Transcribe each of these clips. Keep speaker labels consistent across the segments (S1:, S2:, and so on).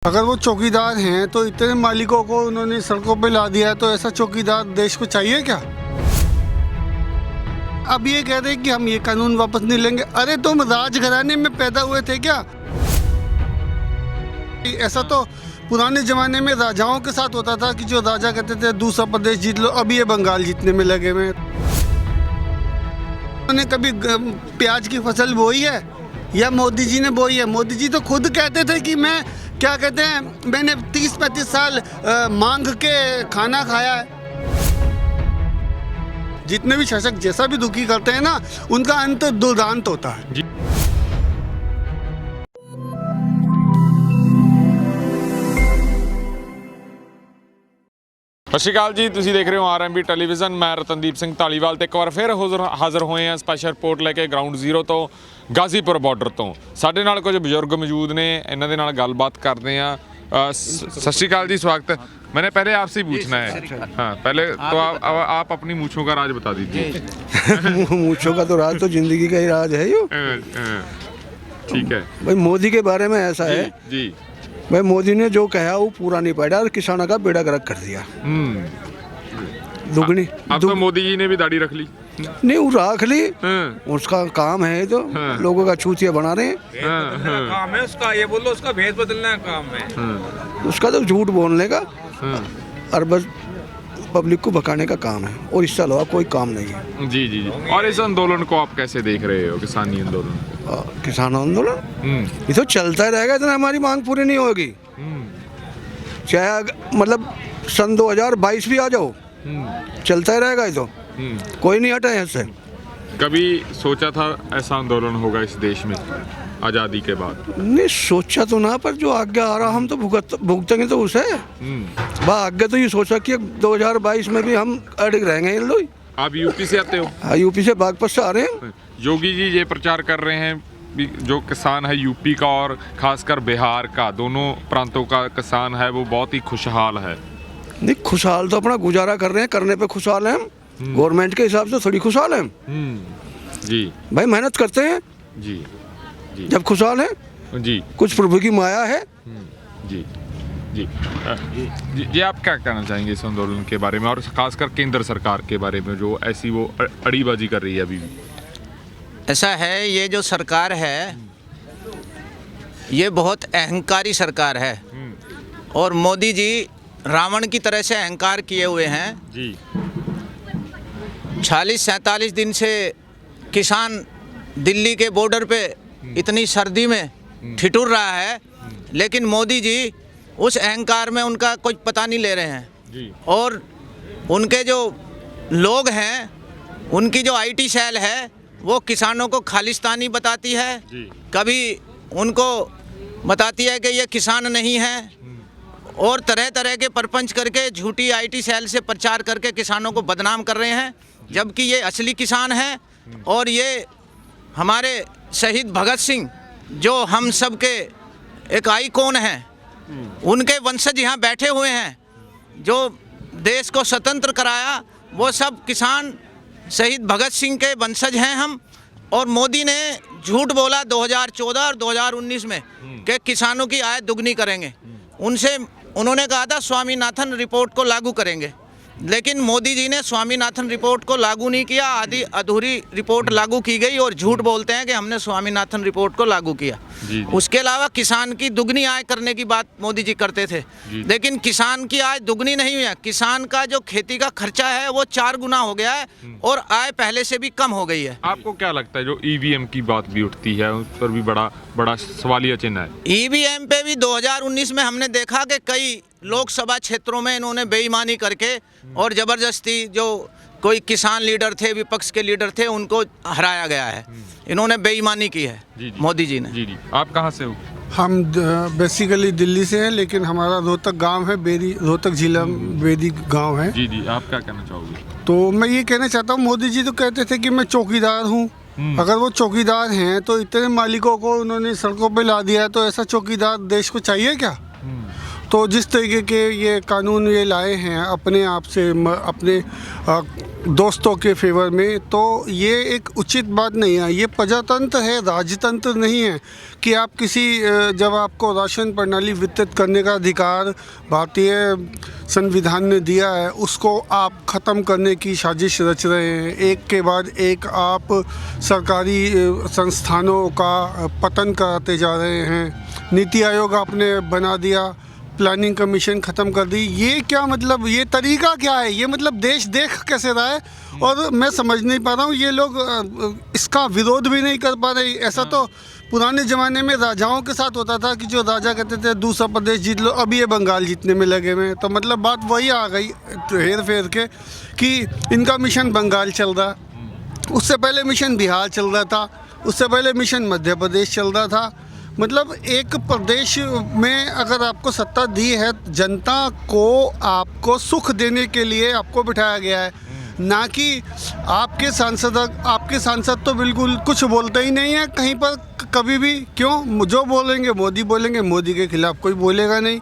S1: अगर वो चौकीदार हैं तो इतने मालिकों को उन्होंने सड़कों पे ला दिया है, तो ऐसा चौकीदार देश को चाहिए क्या? अब ये कह रहे हैं कि हम ये कानून वापस नहीं लेंगे। अरे तुम राजघराने में पैदा हुए थे क्या? ऐसा तो पुराने जमाने में राजाओं के साथ होता था कि जो राजा कहते थे दूसरा प्रदेश जीत लो। अभी ये बंगाल जीतने में लगे हुए। उन्होंने कभी प्याज की फसल बोई है या मोदी जी ने बोई है? मोदी जी तो खुद कहते थे कि मैं क्या कहते हैं, मैंने 30-35 साल मांग के खाना खाया है। जितने भी शासक जैसा भी दुखी करते हैं ना, उनका अंत दुर्दांत होता है।
S2: ਸਤਿ ਸ਼੍ਰੀ ਅਕਾਲ ਜੀ, ਤੁਸੀਂ ਦੇਖ ਰਹੇ ਹੋ ਆਰਐਮਬੀ ਟੈਲੀਵਿਜ਼ਨ। ਮੈਂ ਰਤਨਦੀਪ ਸਿੰਘ ਢਾਲੀਵਾਲ ਤੇ ਇੱਕ ਵਾਰ ਫਿਰ ਹਾਜ਼ਰ ਹੋਏ ਹਾਂ ਸਪੈਸ਼ਲ ਰਿਪੋਰਟ ਲੈ ਕੇ ਗਰਾਊਂਡ ਜ਼ੀਰੋ ਤੋਂ, ਗਾਜ਼ੀਪੁਰ ਬਾਰਡਰ ਤੋਂ। ਸਾਡੇ ਨਾਲ ਕੁਝ ਬਜ਼ੁਰਗ ਮੌਜੂਦ ਨੇ, ਇਹਨਾਂ ਦੇ ਨਾਲ ਗੱਲਬਾत करते हैं। सत श्री अकाल जी, स्वागत है। मैंने पहले आपसे ही पूछना है, हाँ पहले तो आप अपनी मूंछों का राज बता दीजिए।
S3: मूंछों का तो राज तो जिंदगी का ही राज है यो।
S2: ठीक है
S3: भाई, मोदी के बारे में ऐसा है
S2: जी,
S3: भाई मोदी ने जो कहा वो पूरा नहीं पाया और किसानों का बेड़ा गर्क कर दिया। दुगनी
S2: अब तो मोदी जी ने भी दाढ़ी रख ली।
S3: नहीं, वो राख ली, उसका काम है तो लोगों का चूतिया बना रहे हैं।
S4: काम है उसका, ये बोल लो उसका भेद बदलना काम है।
S3: उसका तो झूठ बोलने का और बस पब्लिक को भगाने का काम है, और इससे अलावा कोई काम नहीं है।
S2: जी जी जी। और इस आंदोलन को आप कैसे देख रहे हो, किसानी आंदोलन?
S3: किसान आंदोलन ये तो चलता ही रहेगा, इतना हमारी मांग पूरी नहीं होगी। चाहे मतलब सन 2022 भी आ जाओ, चलता ही रहेगा। ये तो कोई नहीं हटा यहाँ से।
S2: कभी सोचा था ऐसा आंदोलन होगा इस देश में आज़ादी के बाद?
S3: नहीं सोचा तो ना, पर जो आगे आ रहा हम तो भुगतेंगे तो उसे। वह आगे तो ये सोचा कि 2022 में भी हम अड़िग रहेंगे इन लोग।
S2: आप यूपी से आते हो?
S3: हाँ, यूपी से बागपत से आ रहे हैं।
S2: योगी जी ये प्रचार कर रहे हैं भी जो किसान है यूपी का और खासकर बिहार का, दोनों प्रांतों का किसान है वो बहुत ही खुशहाल है।
S3: नहीं, खुशहाल तो अपना गुजारा कर रहे हैं, करने पे खुशहाल हैं हम। गवर्नमेंट के हिसाब से थोड़ी खुशहाल हैं
S2: जी।
S3: भाई मेहनत करते हैं
S2: जी जी।
S3: जब खुशहाल हैं
S2: जी,
S3: कुछ प्रभु की माया है।
S2: जी जी जी जी। आप क्या कहना चाहेंगे इस आंदोलन के बारे में, और खासकर केंद्र सरकार के बारे में जो ऐसी वो अड़ीबाजी कर रही है अभी भी?
S5: ऐसा है, ये जो सरकार है ये बहुत अहंकारी सरकार है, और मोदी जी रावण की तरह से अहंकार किए हुए हैं
S2: जी।
S5: 46-47 दिन से किसान दिल्ली के बॉर्डर पे इतनी सर्दी में ठिठुर रहा है, लेकिन मोदी जी उस अहंकार में उनका कुछ पता नहीं ले रहे हैं
S2: जी।
S5: और उनके जो लोग हैं, उनकी जो आईटी सेल है वो किसानों को खालिस्तानी बताती है
S2: जी।
S5: कभी उनको बताती है कि ये किसान नहीं है, और तरह तरह के परपंच करके झूठी आईटी सेल से प्रचार करके किसानों को बदनाम कर रहे हैं, जबकि ये असली किसान हैं। और ये हमारे शहीद भगत सिंह जो हम सब के एक आइकॉन हैं, उनके वंशज यहाँ बैठे हुए हैं, जो देश को स्वतंत्र कराया, वो सब किसान शहीद भगत सिंह के वंशज हैं हम। और मोदी ने झूठ बोला 2014 और 2019 में कि किसानों की आय दुगनी करेंगे। उन्होंने कहा था स्वामीनाथन रिपोर्ट को लागू करेंगे, लेकिन मोदी जी ने स्वामीनाथन रिपोर्ट को लागू नहीं किया। आधी अधूरी रिपोर्ट लागू की गई और झूठ बोलते हैं कि हमने स्वामीनाथन रिपोर्ट को लागू किया।
S2: जी।
S5: उसके अलावा किसान की दुगनी आय करने की बात मोदी जी करते थे, लेकिन किसान की आय दुगनी नहीं हुई है। किसान का जो खेती का खर्चा है वो 4 गुना हो गया है और आय पहले से भी कम हो गई है।
S2: आपको क्या लगता है जो ईवीएम की बात भी उठती है, उस पर भी बड़ा सवालिया चिन्ह है?
S5: ईवीएम पे भी 2019 में हमने देखा कि कई लोकसभा क्षेत्रों में इन्होंने बेईमानी करके और ज़बरदस्ती जो कोई किसान लीडर थे, विपक्ष के लीडर थे, उनको हराया गया है। इन्होंने बेईमानी की है
S2: जी।
S5: मोदी जी ने।
S2: जी जी। आप कहाँ से हो?
S1: हम बेसिकली दिल्ली से हैं, लेकिन हमारा रोहतक गांव है, बेरी रोहतक जिला बेरी गांव है।
S2: जी जी। आप क्या कहना चाहोगे?
S1: तो मैं ये कहना चाहता हूँ, मोदी जी तो कहते थे कि मैं चौकीदार हूँ। अगर वो चौकीदार हैं तो इतने मालिकों को उन्होंने सड़कों पे ला दिया है, तो ऐसा चौकीदार देश को चाहिए क्या? तो जिस तरीके के ये कानून ये लाए हैं अपने आप से, अपने दोस्तों के फेवर में, तो ये एक उचित बात नहीं है। ये प्रजातंत्र है, राजतंत्र नहीं है कि आप किसी जब आपको राशन प्रणाली वितरित करने का अधिकार भारतीय संविधान ने दिया है, उसको आप ख़त्म करने की साजिश रच रहे हैं। एक के बाद एक आप सरकारी संस्थानों का पतन कराते जा रहे हैं। नीति आयोग आपने बना दिया, प्लानिंग कमीशन ख़त्म कर दी। ये क्या मतलब, ये तरीका क्या है? ये मतलब देश देख कैसे रहा है? और मैं समझ नहीं पा रहा हूँ, ये लोग इसका विरोध भी नहीं कर पा रहे। ऐसा तो पुराने ज़माने में राजाओं के साथ होता था कि जो राजा कहते थे दूसरा प्रदेश जीत लो, अब ये बंगाल जीतने में लगे हुए हैं। तो मतलब बात वही आ गई हेर फेर के कि इनका मिशन बंगाल चल रहा, उससे पहले मिशन बिहार चल रहा था, उससे पहले मिशन मध्य प्रदेश चल रहा था। मतलब एक प्रदेश में अगर आपको सत्ता दी है, जनता को आपको सुख देने के लिए आपको बिठाया गया है, ना कि आपके सांसद तो बिल्कुल कुछ बोलते ही नहीं है कहीं पर कभी भी। क्यों? जो बोलेंगे मोदी के खिलाफ कोई बोलेगा नहीं।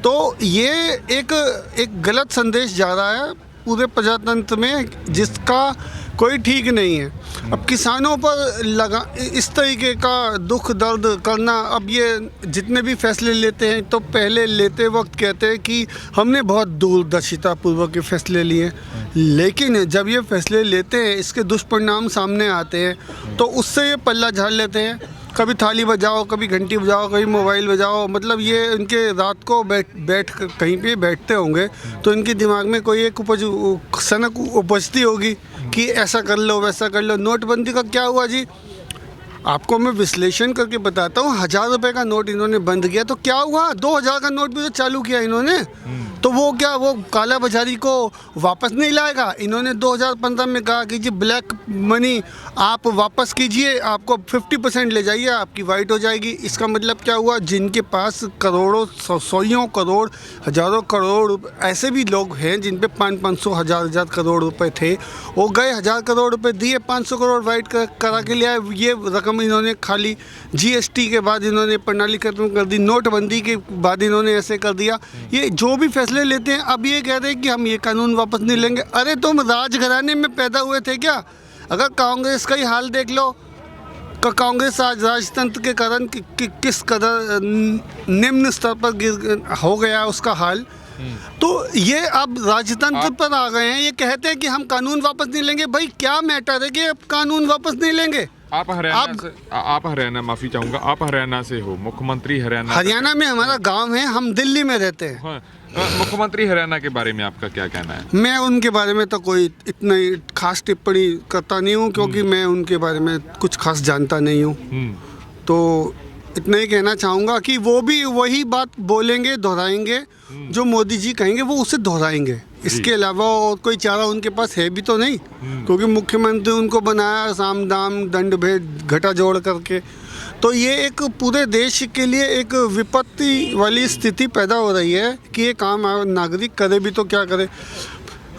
S1: तो ये एक गलत संदेश जा रहा है पूरे प्रजातंत्र में, जिसका कोई ठीक नहीं है। अब किसानों पर लगा इस तरीके का दुख दर्द करना, अब ये जितने भी फैसले लेते हैं तो पहले लेते वक्त कहते हैं कि हमने बहुत दूरदर्शिता पूर्वक के फैसले लिए, लेकिन जब ये फैसले लेते हैं इसके दुष्परिणाम सामने आते हैं तो उससे ये पल्ला झाड़ लेते हैं। कभी थाली बजाओ, कभी घंटी बजाओ, कभी मोबाइल बजाओ। मतलब ये इनके रात को बैठ कहीं पे बैठते होंगे तो इनके दिमाग में कोई एक सनक उपजती होगी कि ऐसा कर लो वैसा कर लो। नोटबंदी का क्या हुआ जी? आपको मैं विश्लेषण करके बताता हूँ। 1000 रुपये का नोट इन्होंने बंद किया तो क्या हुआ? 2000 का नोट भी तो चालू किया इन्होंने। तो वो क्या, वो काला बाजारी को वापस नहीं लाएगा? इन्होंने 2015 में कहा कि जी ब्लैक मनी आप वापस कीजिए, आपको 50% ले जाइए, आपकी वाइट हो जाएगी। इसका मतलब क्या हुआ? जिनके पास करोड़ों, सौयों करोड़, हज़ारों करोड़ ऐसे भी लोग हैं जिन पे 500 हज़ार करोड़ रुपए थे, वो गए 1000 करोड़ रुपए दिए, 500 करोड़ वाइट करा के लिया। ये रकम इन्होंने खाली GST के बाद इन्होंने प्रणाली खत्म कर दी, नोटबंदी के बाद इन्होंने ऐसे कर दिया। ये जो भी फैसले लेते हैं, अब ये कह रहे हैं कि हम ये कानून वापस नहीं लेंगे। अरे तुम राजघराने में पैदा हुए थे क्या? अगर कांग्रेस का ही हाल देख लो, कांग्रेस आज राजतंत्र के कारण किस कदर निम्न स्तर पर हो गया उसका हाल। तो ये अब राजतंत्र पर आ गए हैं। ये कहते हैं कि हम कानून वापस नहीं लेंगे। भाई क्या मैटर है कि अब कानून वापस नहीं लेंगे?
S2: आप हरियाणा, माफी चाहूंगा, आप हरियाणा से हो, मुख्यमंत्री
S1: हरियाणा में हमारा गांव है, हम दिल्ली में रहते हैं।
S2: हाँ, मुख्यमंत्री हरियाणा के बारे में आपका क्या कहना है?
S1: मैं उनके बारे में तो कोई इतना खास टिप्पणी करता नहीं हूँ, क्योंकि मैं उनके बारे में कुछ खास जानता नहीं हूँ। तो इतना ही कहना चाहूँगा कि वो भी वही बात बोलेंगे, दोहराएंगे, जो मोदी जी कहेंगे वो उसे दोहराएंगे। इसके अलावा और कोई चारा उनके पास है भी तो नहीं, क्योंकि मुख्यमंत्री उनको बनाया साम दाम दंड भेद घटा जोड़ करके। तो ये एक पूरे देश के लिए एक विपत्ति वाली स्थिति पैदा हो रही है कि ये काम नागरिक करे भी तो क्या करे।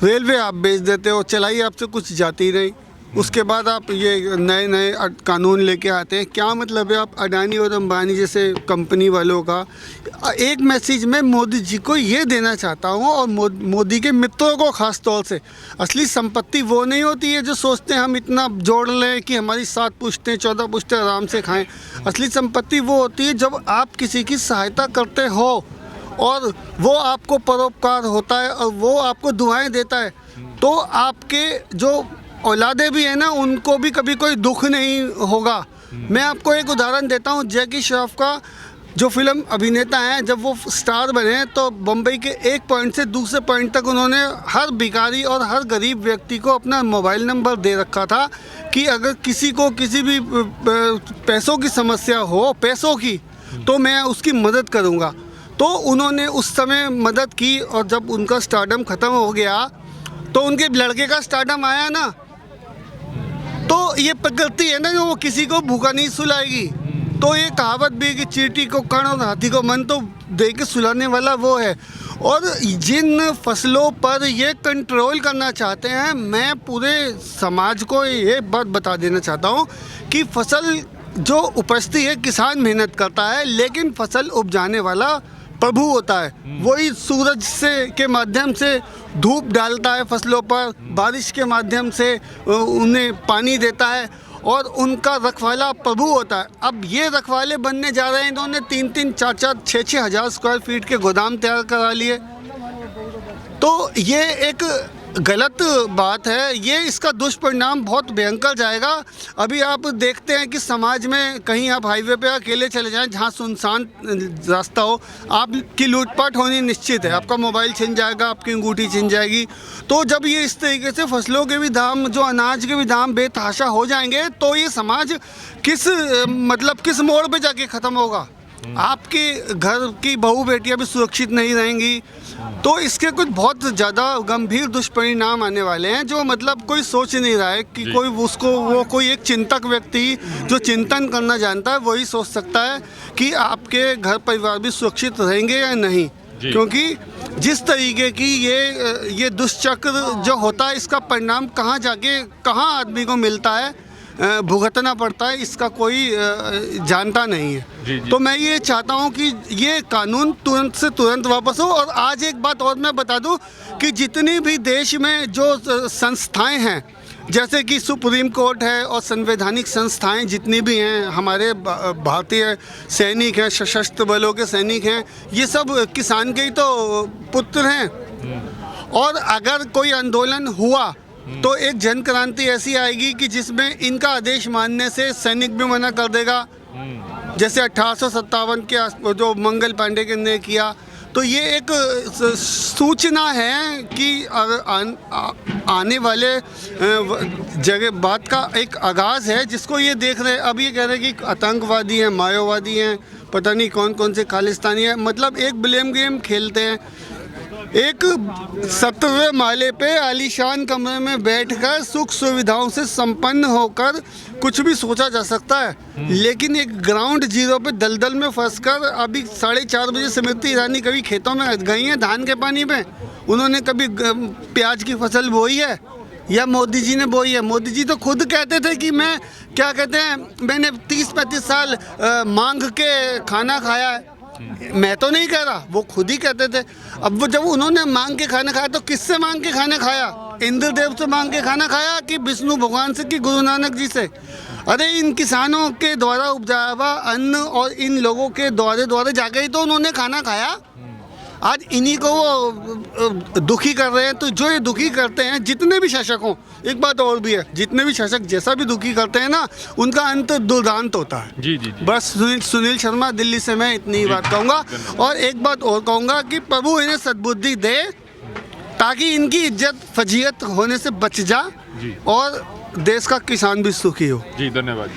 S1: रेलवे आप बेच देते हो, चलाई आपसे कुछ जाती नहीं, उसके बाद आप ये नए नए कानून लेके आते हैं। क्या मतलब है? आप अडानी और अंबानी जैसे कंपनी वालों का एक मैसेज मैं मोदी जी को ये देना चाहता हूँ, और मोदी के मित्रों को ख़ास तौर से, असली संपत्ति वो नहीं होती है जो सोचते हैं हम इतना जोड़ लें कि हमारी 7 पुश्तें 14 पुश्तें आराम से खाएं। असली संपत्ति वो होती है जब आप किसी की सहायता करते हो और वो आपको परोपकार होता है और वो आपको दुआएं देता है, तो आपके जो औलादे भी है ना, उनको भी कभी कोई दुख नहीं होगा। मैं आपको एक उदाहरण देता हूँ। जैकी श्रॉफ का जो फिल्म अभिनेता हैं, जब वो स्टार बने तो बम्बई के एक पॉइंट से दूसरे पॉइंट तक उन्होंने हर भिखारी और हर गरीब व्यक्ति को अपना मोबाइल नंबर दे रखा था कि अगर किसी को किसी भी पैसों की समस्या हो, पैसों की, तो मैं उसकी मदद करूँगा। तो उन्होंने उस समय मदद की, और जब उनका स्टारडम ख़त्म हो गया तो उनके लड़के का स्टारडम आया ना। तो ये प्रकृति है ना, जो वो किसी को भूखा नहीं सुलाएगी। तो ये कहावत भी है कि चींटी को कण और हाथी को मन, तो दे के सुलाने वाला वो है। और जिन फसलों पर ये कंट्रोल करना चाहते हैं, मैं पूरे समाज को ये बात बता देना चाहता हूँ कि फसल जो उपजती है, किसान मेहनत करता है, लेकिन फसल उपजाने वाला प्रभु होता है, वही सूरज से के माध्यम से धूप डालता है फसलों पर, बारिश के माध्यम से उन्हें पानी देता है और उनका रखवाला प्रभु होता है। अब ये रखवाले बनने जा रहे हैं, इन्होंने 3-3, 4-4, 6-6 हज़ार स्क्वायर फीट के गोदाम तैयार करा लिए। तो ये एक गलत बात है, ये इसका दुष्परिणाम बहुत भयंकर जाएगा। अभी आप देखते हैं कि समाज में कहीं आप हाईवे पे अकेले चले जाएं जहां सुनसान रास्ता हो, आपकी लूटपाट होनी निश्चित है, आपका मोबाइल छिन जाएगा, आपकी अंगूठी छिन जाएगी। तो जब ये इस तरीके से फसलों के भी दाम, जो अनाज के भी दाम बेतहाशा हो जाएंगे, तो ये समाज किस मोड़ पे जाके ख़त्म होगा। आपके घर की बहू बेटियां भी सुरक्षित नहीं रहेंगी। तो इसके कुछ बहुत ज़्यादा गंभीर दुष्परिणाम आने वाले हैं, जो मतलब कोई सोच नहीं रहा है कि कोई एक चिंतक व्यक्ति जो चिंतन करना जानता है वही सोच सकता है कि आपके घर परिवार भी सुरक्षित रहेंगे या नहीं। क्योंकि जिस तरीके की ये दुष्चक्र जो होता है, इसका परिणाम कहाँ जाके कहाँ आदमी को मिलता है, भुगतना पड़ता है, इसका कोई जानता नहीं है। तो मैं ये चाहता हूँ कि ये कानून तुरंत से तुरंत वापस हो। और आज एक बात और मैं बता दूँ कि जितनी भी देश में जो संस्थाएं हैं, जैसे कि सुप्रीम कोर्ट है और संवैधानिक संस्थाएं जितनी भी हैं, हमारे भारतीय सैनिक हैं, सशस्त्र बलों के सैनिक हैं, ये सब किसान के ही तो पुत्र हैं। और अगर कोई आंदोलन हुआ तो एक जन क्रांति ऐसी आएगी कि जिसमें इनका आदेश मानने से सैनिक भी मना कर देगा, जैसे 1857 के जो मंगल पांडे ने किया। तो ये एक सूचना है कि आने वाले जगह बात का एक आगाज़ है, जिसको ये देख रहे हैं। अब ये कह रहे हैं कि आतंकवादी हैं, माओवादी हैं, पता नहीं कौन कौन से खालिस्तानी हैं, मतलब एक ब्लेम गेम खेलते हैं। एक 17वें माले पे आलीशान कमरे में बैठकर सुख सुविधाओं से संपन्न होकर कुछ भी सोचा जा सकता है, लेकिन एक ग्राउंड जीरो पे दलदल में फंसकर अभी 4:30 बजे स्मृति ईरानी कभी खेतों में गई हैं धान के पानी में? उन्होंने कभी प्याज की फसल बोई है या मोदी जी ने बोई है? मोदी जी तो खुद कहते थे कि मैंने 30-35 साल मांग के खाना खाया है। मैं तो नहीं कह रहा, वो खुद ही कहते थे। अब वो जब उन्होंने मांग के खाना खाया तो किससे मांग के खाना खाया? इंद्रदेव से मांग के खाना खाया कि विष्णु भगवान से कि गुरु नानक जी से? अरे इन किसानों के द्वारा उपजाया हुआ अन्न और इन लोगों के द्वारे जाके ही तो उन्होंने खाना खाया। आज इन्हीं को वो दुखी कर रहे हैं। तो जो ये दुखी करते हैं, जितने भी शासक हों, एक बात और भी है, जितने भी शासक जैसा भी दुखी करते हैं ना, उनका अंत दुर्दांत होता है।
S2: जी।
S1: बस सुनील शर्मा, दिल्ली से मैं इतनी ही बात कहूँगा। और एक बात और कहूँगा कि प्रभु इन्हें सद्बुद्धि दे ताकि इनकी इज्जत फजीयत होने से बच जा और देश का किसान भी सुखी हो।
S2: जी, धन्यवाद।